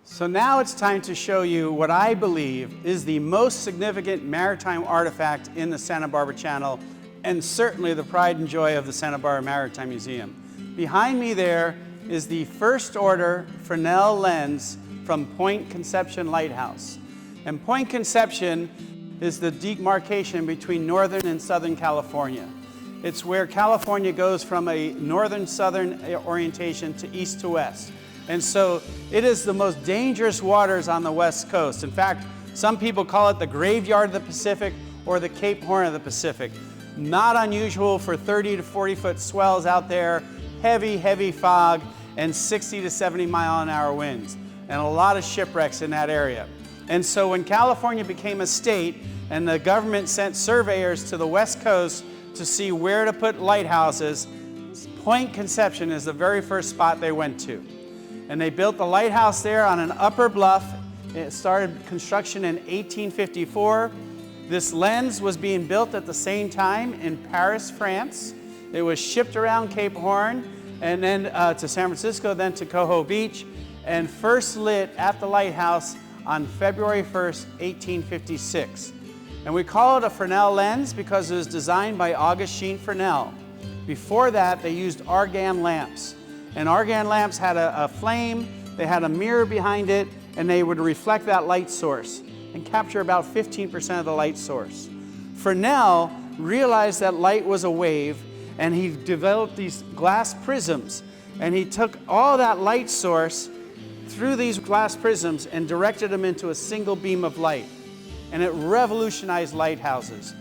So now it's time to show you what I believe is the most significant maritime artifact in the Santa Barbara Channel, and certainly the pride and joy of the Santa Barbara Maritime Museum. Behind me there is the first order Fresnel lens from Point Conception Lighthouse. And Point Conception is the demarcation between Northern and Southern California. It's where California goes from a northern-southern orientation to east to west. And so it is the most dangerous waters on the West Coast. In fact, some people call it the graveyard of the Pacific or the Cape Horn of the Pacific. Not unusual for 30 to 40 foot swells out there, heavy, heavy fog, and 60 to 70 mile-an-hour winds, and a lot of shipwrecks in that area. And so when California became a state and the government sent surveyors to the West Coast to see where to put lighthouses, Point Conception is the very first spot they went to. And they built the lighthouse there on an upper bluff. It started construction in 1854. This lens was being built at the same time in Paris, France. It was shipped around Cape Horn and then to San Francisco, then to Coho Beach, and first lit at the lighthouse on February 1st, 1856. And we call it a Fresnel lens because it was designed by Augustine Fresnel. Before that, they used argan lamps. And argan lamps had a flame, they had a mirror behind it, and they would reflect that light source and capture about 15% of the light source. Fresnel realized that light was a wave, and he developed these glass prisms. And he took all that light source through these glass prisms and directed them into a single beam of light. And it revolutionized lighthouses.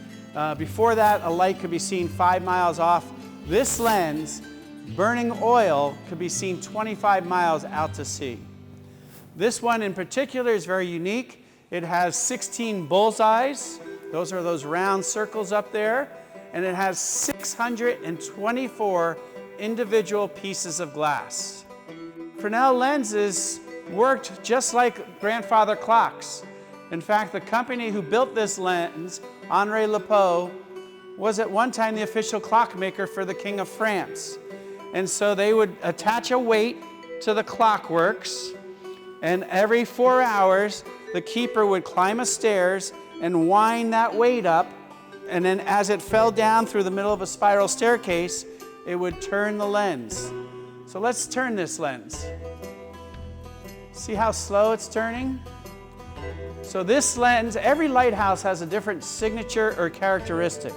Before that, a light could be seen 5 miles off. This lens, burning oil, could be seen 25 miles out to sea. This one in particular is very unique. It has 16 bullseyes. Those are those round circles up there. And it has 624 individual pieces of glass. Fresnel lenses worked just like grandfather clocks. In fact, the company who built this lens, Henri Lepeau, was at one time the official clockmaker for the King of France. And so they would attach a weight to the clockworks, and every 4 hours, the keeper would climb a stairs and wind that weight up, and then as it fell down through the middle of a spiral staircase, it would turn the lens. So let's turn this lens. See how slow it's turning? So this lens, every lighthouse has a different signature or characteristic.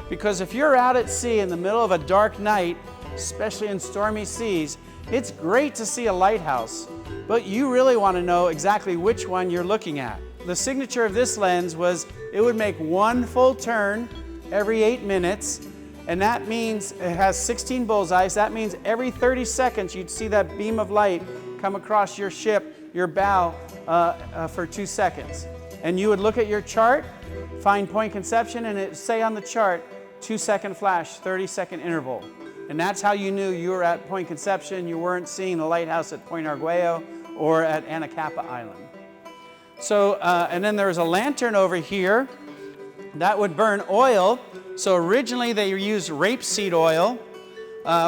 Because if you're out at sea in the middle of a dark night, especially in stormy seas, it's great to see a lighthouse, but you really want to know exactly which one you're looking at. The signature of this lens was it would make one full turn every 8 minutes, and that means it has 16 bullseyes. That means every 30 seconds you'd see that beam of light come across your ship, your bow, for 2 seconds. And you would look at your chart, find Point Conception, and it would say on the chart, 2-second flash, 30-second interval. And that's how you knew you were at Point Conception. You weren't seeing the lighthouse at Point Arguello or at Anacapa Island. So, and then there was a lantern over here that would burn oil. So originally they used rapeseed oil,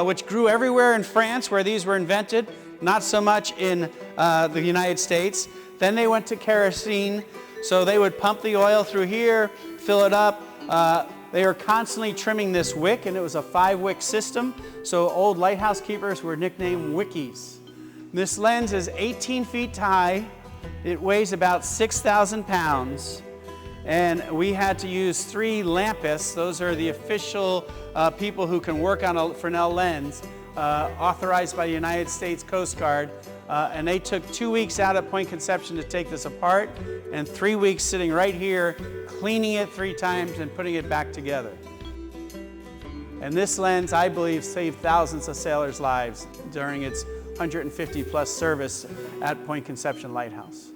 which grew everywhere in France where these were invented, not so much in the United States. Then they went to kerosene. So they would pump the oil through here, fill it up. They were constantly trimming this wick, and it was a 5-wick system. So old lighthouse keepers were nicknamed wickies. This lens is 18 feet high. It weighs about 6,000 pounds. And we had to use 3 lampists. Those are the official people who can work on a Fresnel lens, authorized by the United States Coast Guard. And they took 2 weeks out at Point Conception to take this apart, and 3 weeks sitting right here, cleaning it 3 times and putting it back together. And this lens, I believe, saved thousands of sailors' lives during its 150-plus service at Point Conception Lighthouse.